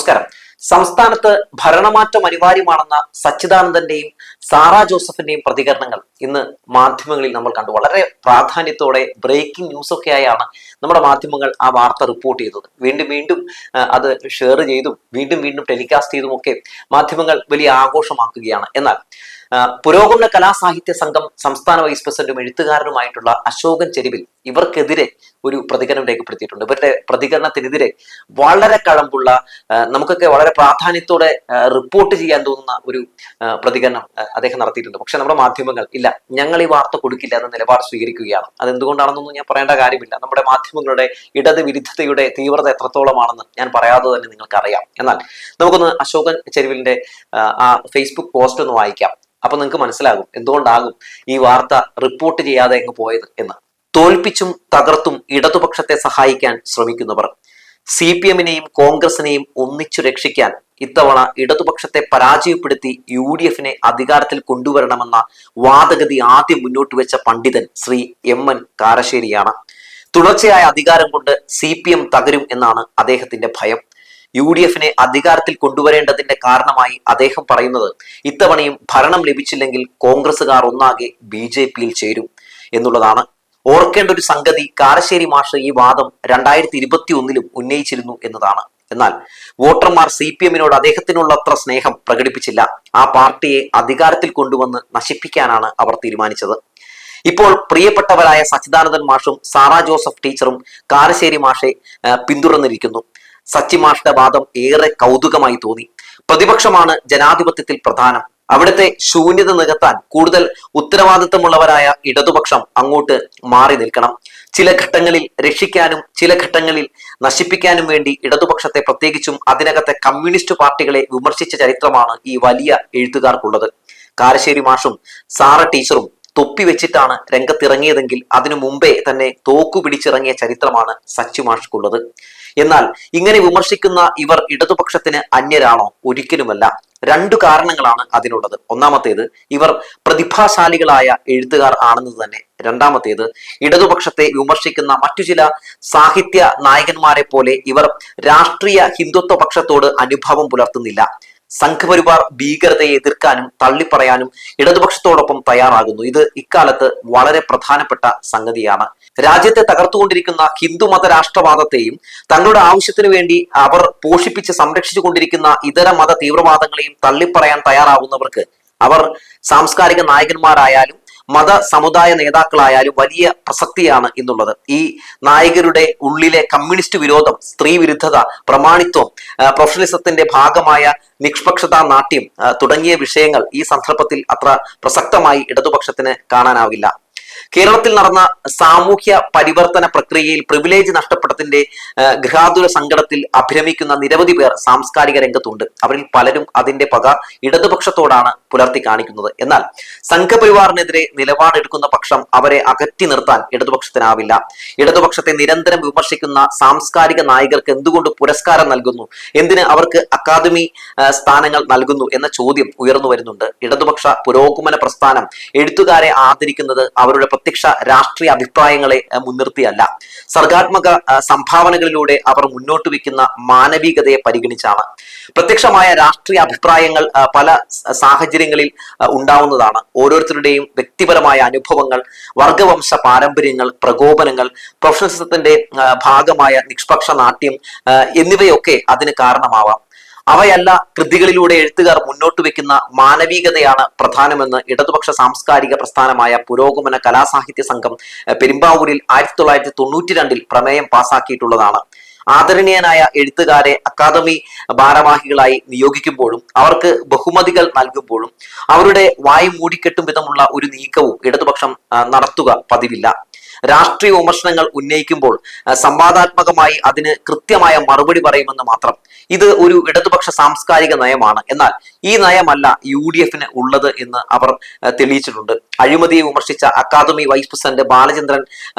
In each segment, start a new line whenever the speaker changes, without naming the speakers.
നമസ്കാരം. സംസ്ഥാനത്ത് ഭരണമാറ്റം അനിവാര്യമാണെന്ന സച്ചിദാനന്ദന്റെയും സാറ ജോസഫിന്റെയും പ്രതികരണങ്ങൾ ഇന്ന് മാധ്യമങ്ങളിൽ നമ്മൾ കണ്ടു. വളരെ പ്രാധാന്യത്തോടെ ബ്രേക്കിംഗ് ന്യൂസ് ഒക്കെ ആയാണ് നമ്മുടെ മാധ്യമങ്ങൾ ആ വാർത്ത റിപ്പോർട്ട് ചെയ്തത്. വീണ്ടും വീണ്ടും അത് ഷെയർ ചെയ്തും വീണ്ടും വീണ്ടും ടെലികാസ്റ്റ് ചെയ്തും ഒക്കെ മാധ്യമങ്ങൾ വലിയ ആഘോഷമാക്കുകയാണ്. എന്നാൽ പുരോഗമന കലാസാഹിത്യ സംഘം സംസ്ഥാന വൈസ് പ്രസിഡന്റും എഴുത്തുകാരനുമായിട്ടുള്ള അശോകൻ ചെരുവിൽ ഇവർക്കെതിരെ ഒരു പ്രതികരണം രേഖപ്പെടുത്തിയിട്ടുണ്ട്. ഇവരുടെ പ്രതികരണത്തിനെതിരെ വളരെ കഴമ്പുള്ള, നമുക്കൊക്കെ വളരെ പ്രാധാന്യത്തോടെ റിപ്പോർട്ട് ചെയ്യാൻ തോന്നുന്ന ഒരു പ്രതികരണം അദ്ദേഹം നടത്തിയിട്ടുണ്ട്. പക്ഷെ നമ്മുടെ മാധ്യമങ്ങൾ ഇല്ല, ഞങ്ങൾ ഈ വാർത്ത കൊടുക്കില്ല എന്ന നിലപാട് സ്വീകരിക്കുകയാണ്. അതെന്തുകൊണ്ടാണെന്നൊന്നും ഞാൻ പറയേണ്ട കാര്യമില്ല. നമ്മുടെ മാധ്യമങ്ങളുടെ ഇടത് വിരുദ്ധതയുടെ തീവ്രത എത്രത്തോളമാണെന്ന് ഞാൻ പറയാതെ തന്നെ നിങ്ങൾക്കറിയാം. എന്നാൽ നമുക്കൊന്ന് അശോകൻ ചെരുവിലിന്റെ ആ ഫേസ്ബുക്ക് പോസ്റ്റ് ഒന്ന് വായിക്കാം. അപ്പൊ നിങ്ങൾക്ക് മനസ്സിലാകും എന്തുകൊണ്ടാകും ഈ വാർത്ത റിപ്പോർട്ട് ചെയ്യാതെ അങ്ങ് പോയത് എന്ന്. തോൽപ്പിച്ചും തകർത്തും ഇടതുപക്ഷത്തെ സഹായിക്കാൻ ശ്രമിക്കുന്നവർ, CPM-നെയും കോൺഗ്രസിനെയും ഒന്നിച്ചു രക്ഷിക്കാൻ ഇത്തവണ ഇടതുപക്ഷത്തെ പരാജയപ്പെടുത്തി UDF-നെ അധികാരത്തിൽ കൊണ്ടുവരണമെന്ന വാദഗതി ആദ്യം മുന്നോട്ട് വെച്ച പണ്ഡിതൻ ശ്രീ MN കാരശ്ശേരിയാണ്. തുടർച്ചയായ അധികാരം കൊണ്ട് CPM തകരും എന്നാണ് അദ്ദേഹത്തിന്റെ ഭയം. UDF-നെ അധികാരത്തിൽ കൊണ്ടുവരേണ്ടതിന്റെ കാരണമായി അദ്ദേഹം പറയുന്നത് ഇത്തവണയും ഭരണം ലഭിച്ചില്ലെങ്കിൽ കോൺഗ്രസുകാർ ഒന്നാകെ BJP-യിൽ ചേരും എന്നുള്ളതാണ്. ഓർക്കേണ്ട ഒരു സംഗതി, കാരശ്ശേരി മാഷ് ഈ വാദം 2021-ലും ഉന്നയിച്ചിരുന്നു എന്നതാണ്. എന്നാൽ വോട്ടർമാർ CPM-നോട് അദ്ദേഹത്തിനുള്ള അത്ര സ്നേഹം പ്രകടിപ്പിച്ചില്ല. ആ പാർട്ടിയെ അധികാരത്തിൽ കൊണ്ടുവന്ന് നശിപ്പിക്കാനാണ് അവർ തീരുമാനിച്ചത്. ഇപ്പോൾ പ്രിയപ്പെട്ടവരായ സച്ചിദാനന്ദൻ മാഷും സാറ ജോസഫ് ടീച്ചറും കാരശ്ശേരി മാഷെ പിന്തുടർന്നിരിക്കുന്നു. സച്ചി മാഷിന്റെ വാദം ഏറെ കൗതുകമായി തോന്നി. പ്രതിപക്ഷമാണ് ജനാധിപത്യത്തിൽ പ്രധാനം. അവിടുത്തെ ശൂന്യത നികത്താൻ കൂടുതൽ ഉത്തരവാദിത്തമുള്ളവരായ ഇടതുപക്ഷം അങ്ങോട്ട് മാറി നിൽക്കണം. ചില ഘട്ടങ്ങളിൽ രക്ഷിക്കാനും ചില ഘട്ടങ്ങളിൽ നശിപ്പിക്കാനും വേണ്ടി ഇടതുപക്ഷത്തെ, പ്രത്യേകിച്ചും അതിനകത്തെ കമ്മ്യൂണിസ്റ്റ് പാർട്ടികളെ വിമർശിച്ച ചരിത്രമാണ് ഈ വലിയ എഴുത്തുകാർക്കുള്ളത്. കാരശ്ശേരി മാഷും സാറ ടീച്ചറും തൊപ്പി വെച്ചിട്ടാണ് രംഗത്തിറങ്ങിയതെങ്കിൽ അതിനു മുമ്പേ തന്നെ തോക്കു പിടിച്ചിറങ്ങിയ ചരിത്രമാണ് സച്ചി മാഷ്ക്കുള്ളത്. എന്നാൽ ഇങ്ങനെ വിമർശിക്കുന്ന ഇവർ ഇടതുപക്ഷത്തിന് അന്യരാണോ? ഒരിക്കലുമല്ല. രണ്ടു കാരണങ്ങളാണ് അതിനുള്ളത്. ഒന്നാമത്തേത്, ഇവർ പ്രതിഭാശാലികളായ എഴുത്തുകാർ ആണെന്നത് തന്നെ. രണ്ടാമത്തേത്, ഇടതുപക്ഷത്തെ വിമർശിക്കുന്ന മറ്റു ചില സാഹിത്യ നായകന്മാരെ പോലെ ഇവർ രാഷ്ട്രീയ ഹിന്ദുത്വ പക്ഷത്തോട് അനുഭാവം പുലർത്തുന്നില്ല. സംഘപരിവാർ ഭീകരതയെ എതിർക്കാനും തള്ളിപ്പറയാനും ഇടതുപക്ഷത്തോടൊപ്പം തയ്യാറാകുന്നു. ഇത് ഇക്കാലത്ത് വളരെ പ്രധാനപ്പെട്ട സംഗതിയാണ്. രാജ്യത്തെ തകർത്തുകൊണ്ടിരിക്കുന്ന ഹിന്ദുമത രാഷ്ട്രവാദത്തെയും തങ്ങളുടെ ആവശ്യത്തിനു വേണ്ടി അവർ പോഷിപ്പിച്ച് സംരക്ഷിച്ചു കൊണ്ടിരിക്കുന്ന ഇതര മത തീവ്രവാദങ്ങളെയും തള്ളിപ്പറയാൻ തയ്യാറാകുന്നവർക്ക് അവർ സാംസ്കാരിക നായകന്മാരായാലും മത സമുദായ നേതാക്കളായാലും വലിയ പ്രസക്തിയാണ് ഇന്നുള്ളത്. ഈ നായകരുടെ ഉള്ളിലെ കമ്മ്യൂണിസ്റ്റ് വിരോധം, സ്ത്രീ വിരുദ്ധത, പ്രമാണിത്വം, പ്രൊഫഷണലിസത്തിന്റെ ഭാഗമായ നിഷ്പക്ഷതാ നാട്യം തുടങ്ങിയ വിഷയങ്ങൾ ഈ സന്ദർഭത്തിൽ അത്ര പ്രസക്തമായി ഇടതുപക്ഷത്തിന് കാണാനാവില്ല. കേരളത്തിൽ നടന്ന സാമൂഹ്യ പരിവർത്തന പ്രക്രിയയിൽ പ്രിവിലേജ് നഷ്ടപ്പെട്ടതിന്റെ ഗൃഹാതുര സങ്കടത്തിൽ അഭിരമിക്കുന്ന നിരവധി പേർ സാംസ്കാരിക രംഗത്തുണ്ട്. അവരിൽ പലരും അതിന്റെ പക ഇടതുപക്ഷത്തോടാണ് പുലർത്തി കാണിക്കുന്നത്. എന്നാൽ സംഘപരിവാറിനെതിരെ നിലപാടെടുക്കുന്ന പക്ഷം അവരെ അകറ്റി നിർത്താൻ ഇടതുപക്ഷത്തിനാവില്ല. ഇടതുപക്ഷത്തെ നിരന്തരം വിമർശിക്കുന്ന സാംസ്കാരിക നായകർക്ക് എന്തുകൊണ്ട് പുരസ്കാരം നൽകുന്നു, എന്തിന് അവർക്ക് അക്കാദമി സ്ഥാനങ്ങൾ നൽകുന്നു എന്ന ചോദ്യം ഉയർന്നു വരുന്നുണ്ട്. ഇടതുപക്ഷ പുരോഗമന പ്രസ്ഥാനം എഴുത്തുകാരെ ആദരിക്കുന്നത് അവരുടെ പ്രത്യക്ഷ രാഷ്ട്രീയ അഭിപ്രായങ്ങളെ മുൻനിർത്തിയല്ല, സർഗാത്മക സംഭാവനകളിലൂടെ അവർ മുന്നോട്ട് വയ്ക്കുന്ന മാനവികതയെ പരിഗണിച്ചാണ്. പ്രത്യക്ഷമായ രാഷ്ട്രീയ അഭിപ്രായങ്ങൾ പല സാഹചര്യങ്ങളിൽ ഉണ്ടാവുന്നതാണ്. ഓരോരുത്തരുടെയും വ്യക്തിപരമായ അനുഭവങ്ങൾ, വർഗവംശ പാരമ്പര്യങ്ങൾ, പ്രകോപനങ്ങൾ, പ്രൊഫഷണലിസത്തിന്റെ ഭാഗമായ നിഷ്പക്ഷ നാട്യം എന്നിവയൊക്കെ അതിന് കാരണമാവാം. അവയല്ല കൃതികളിലൂടെ എഴുത്തുകാർ മുന്നോട്ട് വെക്കുന്ന മാനവികതയാണ് പ്രധാനമെന്ന് ഇടതുപക്ഷ സാംസ്കാരിക പ്രസ്ഥാനമായ പുരോഗമന കലാസാഹിത്യ സംഘം പെരുമ്പാവൂരിൽ 1992-ൽ പ്രമേയം പാസാക്കിയിട്ടുള്ളതാണ്. ആദരണീയനായ എഴുത്തുകാരെ അക്കാദമി ഭാരവാഹികളായി നിയോഗിക്കുമ്പോഴും അവർക്ക് ബഹുമതികൾ നൽകുമ്പോഴും അവരുടെ വായു മൂടിക്കെട്ടും വിധമുള്ള ഒരു നീക്കവും ഇടതുപക്ഷം നടത്തുക പതിവില്ല. രാഷ്ട്രീയ വിമർശനങ്ങൾ ഉന്നയിക്കുമ്പോൾ സംവാദാത്മകമായി അതിന് കൃത്യമായ മറുപടി പറയുമെന്ന് മാത്രം. ഇത് ഒരു ഇടതുപക്ഷ സാംസ്കാരിക നയമാണ്. എന്നാൽ ഈ നയമല്ല UDF-ന് ഉള്ളത് എന്ന് അവർ തെളിയിച്ചിട്ടുണ്ട്. അഴിമതിയെ വിമർശിച്ച അക്കാദമി വൈസ് പ്രസിഡന്റ് ബാലചന്ദ്രൻ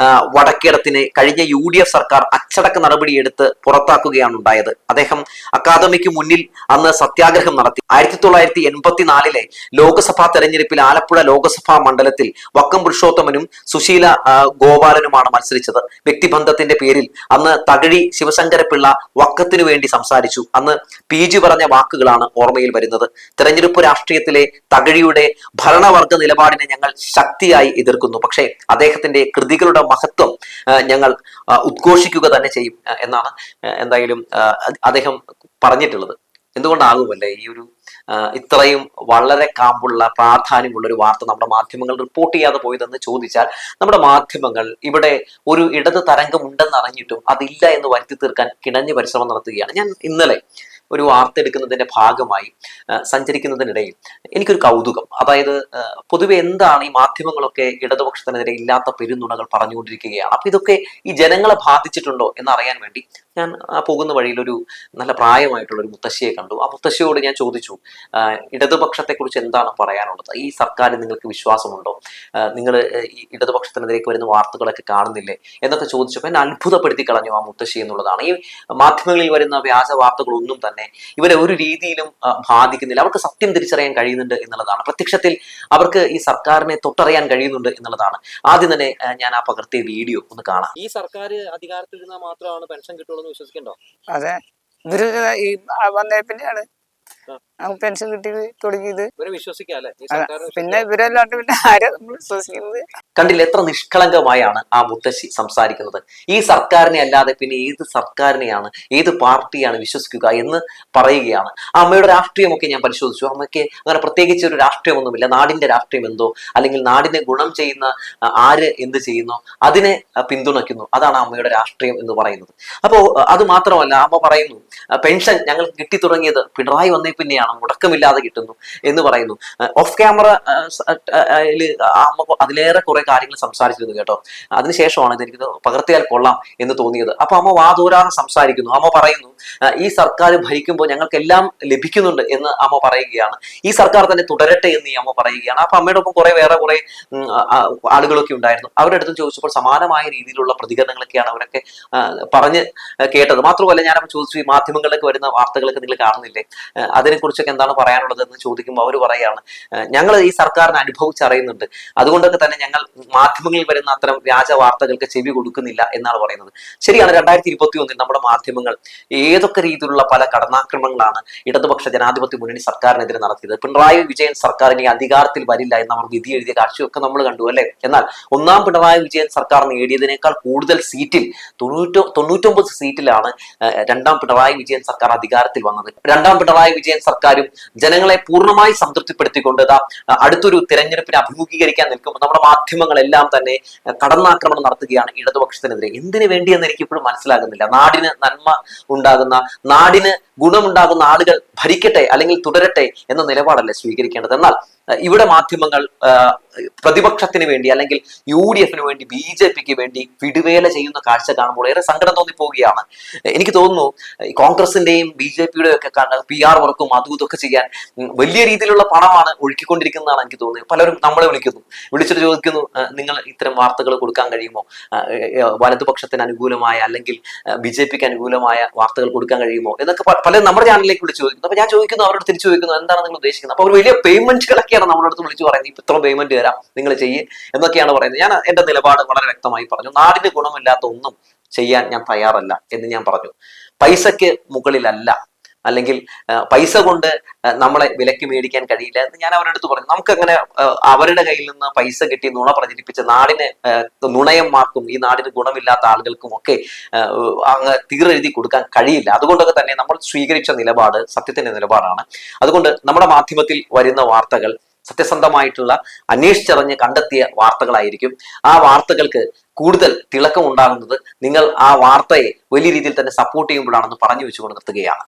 വടക്കേടത്തിനെ കഴിഞ്ഞ UDF സർക്കാർ അച്ചടക്ക നടപടിയെടുത്ത് പുറത്താക്കുകയാണ് ഉണ്ടായത്. അദ്ദേഹം അക്കാദമിക്ക് മുന്നിൽ അന്ന് സത്യാഗ്രഹം നടത്തി. 1984 ലോക്സഭാ തെരഞ്ഞെടുപ്പിൽ ആലപ്പുഴ ലോക്സഭാ മണ്ഡലത്തിൽ വക്കം പുരുഷോത്തമനും സുശീല ഗോപാലനുമാണ് മത്സരിച്ചത്. വ്യക്തിബന്ധത്തിന്റെ പേരിൽ അന്ന് തകഴി ശിവശങ്കരപിള്ള വക്കത്തിനു വേണ്ടി സംസാരിച്ചു. അന്ന് PG പറഞ്ഞ വാക്കുകളാണ് ഓർമ്മയിൽ വരുന്നത്. തെരഞ്ഞെടുപ്പ് രാഷ്ട്രീയത്തിലെ തകഴിയുടെ ഭരണവർഗ നിലപാടിനെ ഞങ്ങൾ ശക്തിയായി എതിർക്കുന്നു. പക്ഷേ അദ്ദേഹത്തിന്റെ കൃതികളുടെ മഹത്വം ഞങ്ങൾ ഉദ്ഘോഷിക്കുക തന്നെ ചെയ്യും എന്നാണ് എന്തായാലും അദ്ദേഹം പറഞ്ഞിട്ടുള്ളത്. എന്തുകൊണ്ടാകുമല്ലേ ഈ ഒരു ഇത്രയും വളരെ കാമ്പുള്ള പ്രാധാന്യമുള്ള ഒരു വാർത്ത നമ്മുടെ മാധ്യമങ്ങൾ റിപ്പോർട്ട് ചെയ്യാതെ പോയതെന്ന് ചോദിച്ചാൽ, നമ്മുടെ മാധ്യമങ്ങൾ ഇവിടെ ഒരു ഇടത് തരംഗം ഉണ്ടെന്ന് അറിഞ്ഞിട്ടും അതില്ല എന്ന് വരുത്തി തീർക്കാൻ കിണഞ്ഞ് പരിശ്രമം നടത്തുകയാണ്. ഞാൻ ഇന്നലെ ഒരു വാർത്ത എടുക്കുന്നതിന്റെ ഭാഗമായി സഞ്ചരിക്കുന്നതിനിടയിൽ എനിക്കൊരു കൗതുകം, അതായത് പൊതുവെ എന്താണ് ഈ മാധ്യമങ്ങളൊക്കെ ഇടതുപക്ഷത്തിനെതിരെ ഇല്ലാത്ത പെരുന്നുണകൾ പറഞ്ഞുകൊണ്ടിരിക്കുകയാണ്. അപ്പൊ ഇതൊക്കെ ഈ ജനങ്ങളെ ബാധിച്ചിട്ടുണ്ടോ എന്നറിയാൻ വേണ്ടി ഞാൻ പോകുന്ന വഴിയിൽ ഒരു നല്ല പ്രായമായിട്ടുള്ള ഒരു മുത്തശ്ശിയെ കണ്ടു. ആ മുത്തശ്ശിയോട് ഞാൻ ചോദിച്ചു, ഇടതുപക്ഷത്തെ കുറിച്ച് എന്താണ് പറയാനുള്ളത്? ഈ സർക്കാരിൽ നിങ്ങൾക്ക് വിശ്വാസമുണ്ടോ? നിങ്ങൾ ഈ ഇടതുപക്ഷത്തിനെതിരേക്ക് വരുന്ന വാർത്തകളൊക്കെ കാണുന്നില്ലേ എന്നൊക്കെ ചോദിച്ചപ്പോൾ എന്നെ അത്ഭുതപ്പെടുത്തി കളഞ്ഞു ആ മുത്തശ്ശി എന്നുള്ളതാണ്. ഈ മാധ്യമങ്ങളിൽ വരുന്ന വ്യാജ വാർത്തകളൊന്നും തന്നെ ഇവരെ ഒരു രീതിയിലും ബാധിക്കുന്നില്ല. അവർക്ക് സത്യം തിരിച്ചറിയാൻ കഴിയുന്നുണ്ട് എന്നുള്ളതാണ്. പ്രത്യക്ഷത്തിൽ അവർക്ക് ഈ സർക്കാരിനെ തൊട്ടറിയാൻ കഴിയുന്നുണ്ട് എന്നുള്ളതാണ്. ആദ്യം തന്നെ ഞാൻ ആ പകർത്തിയ വീഡിയോ ഒന്ന് കാണാം.
ഈ സർക്കാർ അധികാരത്തിൽ ഇരുന്നാൽ മാത്രമാണ് പെൻഷൻ കിട്ടുള്ളൂ എന്ന് വിശ്വസിക്കണ്ടോ?
അതെ, ഇവര് ഈ വന്നേ പിന്നെയാണ് പെൻഷൻ കിട്ടി തുടങ്ങിയത്. പിന്നെ ഇവരല്ലാണ്ട് പിന്നെ ആരാ നമ്മൾ വിശ്വസിക്കുന്നത്?
കണ്ടില്ല എത്ര നിഷ്കളങ്കമായാണ് ആ മുത്തശ്ശി സംസാരിക്കുന്നത്. ഈ സർക്കാരിനെ അല്ലാതെ പിന്നെ ഏത് സർക്കാരിനെയാണ്, ഏത് പാർട്ടിയാണ് വിശ്വസിക്കുക എന്ന് പറയുകയാണ്. ആ അമ്മയുടെ രാഷ്ട്രീയമൊക്കെ ഞാൻ പരിശോധിച്ചു. അമ്മയ്ക്ക് അങ്ങനെ പ്രത്യേകിച്ച് ഒരു രാഷ്ട്രീയമൊന്നുമില്ല. നാടിന്റെ രാഷ്ട്രീയം എന്തോ, അല്ലെങ്കിൽ നാടിനെ ഗുണം ചെയ്യുന്ന ആര് എന്ത് ചെയ്യുന്നോ അതിനെ പിന്തുണയ്ക്കുന്നു. അതാണ് അമ്മയുടെ രാഷ്ട്രീയം എന്ന് പറയുന്നത്. അപ്പോ അത് മാത്രമല്ല, അമ്മ പറയുന്നു പെൻഷൻ ഞങ്ങൾ കിട്ടി തുടങ്ങിയത് പിണറായി വന്നേ പിന്നെയാണ്, മുടക്കമില്ലാതെ കിട്ടുന്നു എന്ന് പറയുന്നു. ഓഫ് ക്യാമറ അമ്മ അതിലേറെ കുറെ കാര്യങ്ങൾ സംസാരിച്ചിരുന്നു കേട്ടോ. അതിനുശേഷമാണ് ഇത് എനിക്ക് പകർത്തിയാൽ കൊള്ളാം എന്ന് തോന്നിയത്. അപ്പൊ അമ്മ വാതോരാതെ സംസാരിക്കുന്നു. അമ്മ പറയുന്നു, ഈ സർക്കാർ ഭരിക്കുമ്പോൾ ഞങ്ങൾക്കെല്ലാം ലഭിക്കുന്നുണ്ട് എന്ന് അമ്മ പറയുകയാണ്. ഈ സർക്കാർ തന്നെ തുടരട്ടെ എന്ന് ഈ അമ്മ പറയുകയാണ്. അപ്പൊ അമ്മയുടെ ഒപ്പം വേറെ കുറെ ആളുകളൊക്കെ ഉണ്ടായിരുന്നു. അവരുടെ അടുത്തും ചോദിച്ചപ്പോൾ സമാനമായ രീതിയിലുള്ള പ്രതികരണങ്ങളൊക്കെയാണ് അവരൊക്കെ പറഞ്ഞ് കേട്ടത്. മാത്രമല്ല ഞാനപ്പോൾ ചോദിച്ചു, ഈ മാധ്യമങ്ങളിലൊക്കെ വരുന്ന വാർത്തകളൊക്കെ നിങ്ങൾ കാണുന്നില്ലേ, അതിനെക്കുറിച്ചൊക്കെ എന്താണ് പറയാനുള്ളത് എന്ന് ചോദിക്കുമ്പോൾ അവർ പറയാണ്, ഞങ്ങൾ ഈ സർക്കാരിനെ അനുഭവിച്ചറിയുന്നുണ്ട്, അതുകൊണ്ടൊക്കെ തന്നെ ഞങ്ങൾ മാധ്യമങ്ങളിൽ വരുന്ന അത്തരം വ്യാജ വാർത്തകൾക്ക് ചെവി കൊടുക്കുന്നില്ല എന്നാണ് പറയുന്നത്. ശരിയാണ്, 2021 നമ്മുടെ മാധ്യമങ്ങൾ ഏതൊക്കെ രീതിയിലുള്ള പല കടന്നാക്രമണങ്ങളാണ് ഇടതുപക്ഷ ജനാധിപത്യ മുന്നണി സർക്കാരിനെതിരെ നടത്തിയത്. പിണറായി വിജയൻ സർക്കാർ ഇനി അധികാരത്തിൽ വരില്ല എന്ന് അവർ വിധി എഴുതിയ കാഴ്ചയൊക്കെ നമ്മൾ കണ്ടു അല്ലെ. എന്നാൽ ഒന്നാം പിണറായി വിജയൻ സർക്കാർ നേടിയതിനേക്കാൾ കൂടുതൽ സീറ്റിൽ 99 സീറ്റിലാണ് രണ്ടാം പിണറായി വിജയൻ സർക്കാർ അധികാരത്തിൽ വന്നത്. രണ്ടാം പിണറായി വിജയൻ സർക്കാരും ജനങ്ങളെ പൂർണ്ണമായി സംതൃപ്തിപ്പെടുത്തിക്കൊണ്ട് അടുത്തൊരു തെരഞ്ഞെടുപ്പിനെ അഭിമുഖീകരിക്കാൻ നിൽക്കുമ്പോൾ നമ്മുടെ മാധ്യമങ്ങളെല്ലാം തന്നെ കടന്നാക്രമണം നടത്തുകയാണ് ഇടതുപക്ഷത്തിനെതിരെ. എന്തിനു വേണ്ടിയെന്ന് എനിക്ക് ഇപ്പോഴും മനസ്സിലാകുന്നില്ല. നാടിന് നന്മ ഉണ്ടാകുന്ന, നാടിന് ഗുണമുണ്ടാകുന്ന ആളുകൾ ഭരിക്കട്ടെ അല്ലെങ്കിൽ തുടരട്ടെ എന്ന നിലപാടല്ലേ സ്വീകരിക്കേണ്ടത്. എന്നാൽ ഇവിടെ മാധ്യമങ്ങൾ പ്രതിപക്ഷത്തിന് വേണ്ടി അല്ലെങ്കിൽ UDF-ന് വേണ്ടി, BJP-ക്ക് വേണ്ടി വിടുവേല ചെയ്യുന്ന കാഴ്ച കാണുമ്പോൾ ഏറെ സങ്കടം തോന്നിപ്പോവുകയാണ്. എനിക്ക് തോന്നുന്നു കോൺഗ്രസിന്റെയും BJP-യുടെയും ഒക്കെ PR വർക്കും അതും ഇതൊക്കെ ചെയ്യാൻ വലിയ രീതിയിലുള്ള പണമാണ് ഒഴുക്കിക്കൊണ്ടിരിക്കുന്നതാണ് എനിക്ക് തോന്നുന്നത്. പലരും നമ്മളെ വിളിച്ചിട്ട് ചോദിക്കുന്നു, നിങ്ങൾ ഇത്തരം വാർത്തകൾ കൊടുക്കാൻ കഴിയുമോ, വലതുപക്ഷത്തിന് അനുകൂലമായ അല്ലെങ്കിൽ BJP-ക്ക് അനുകൂലമായ വാർത്തകൾ കൊടുക്കാൻ കഴിയുമോ എന്നൊക്കെ പലരും നമ്മുടെ ചാനലിലേക്ക് വിളിച്ചു ചോദിക്കുന്നു. അപ്പൊ ഞാൻ ചോദിക്കുന്നു, അവരോട് തിരിച്ചു ചോദിക്കുന്നു, എന്താണ് നിങ്ങൾ ഉദ്ദേശിക്കുന്നത്? അപ്പൊ അവർ വലിയ പേയ്മെന്റുകളൊക്കെയാണ് നമ്മുടെ അടുത്ത് വിളിച്ചു പറയുന്നത്. ഇപ്പൊ ഇത്ര പേയ്മെന്റ് തരാം, നിങ്ങൾ ചെയ്യ് എന്നൊക്കെയാണ് പറയുന്നത്. ഞാൻ എന്റെ നിലപാട് വളരെ വ്യക്തമായി പറഞ്ഞു. നാടിന് ഗുണമില്ലാത്ത ഒന്നും ചെയ്യാൻ ഞാൻ തയ്യാറല്ല എന്ന് ഞാൻ പറഞ്ഞു. പൈസക്ക് മുകളിലല്ല, അല്ലെങ്കിൽ പൈസ കൊണ്ട് നമ്മളെ വിലക്ക് മേടിക്കാൻ കഴിയില്ല എന്ന് ഞാൻ അവരുടെ അടുത്ത് പറഞ്ഞു. നമുക്കങ്ങനെ അവരുടെ കയ്യിൽ നിന്ന് പൈസ കിട്ടി നുണ പ്രചരിപ്പിച്ച് നാടിന് നുണയന്മാർക്കും ഈ നാടിന് ഗുണമില്ലാത്ത ആളുകൾക്കും ഒക്കെ അങ്ങ് തീരെഴുതി കൊടുക്കാൻ കഴിയില്ല. അതുകൊണ്ടൊക്കെ തന്നെ നമ്മൾ സ്വീകരിച്ച നിലപാട് സത്യത്തിന്റെ നിലപാടാണ്. അതുകൊണ്ട് നമ്മുടെ മാധ്യമത്തിൽ വരുന്ന വാർത്തകൾ സത്യസന്ധമായിട്ടുള്ള, അന്വേഷിച്ചറിഞ്ഞ് കണ്ടെത്തിയ വാർത്തകളായിരിക്കും. ആ വാർത്തകൾക്ക് കൂടുതൽ തിളക്കം ഉണ്ടാകുന്നത് നിങ്ങൾ ആ വാർത്തയെ വലിയ രീതിയിൽ തന്നെ സപ്പോർട്ട് ചെയ്യുമ്പോഴാണെന്ന് പറഞ്ഞു വെച്ചുകൊണ്ട് നിർത്തുകയാണ്.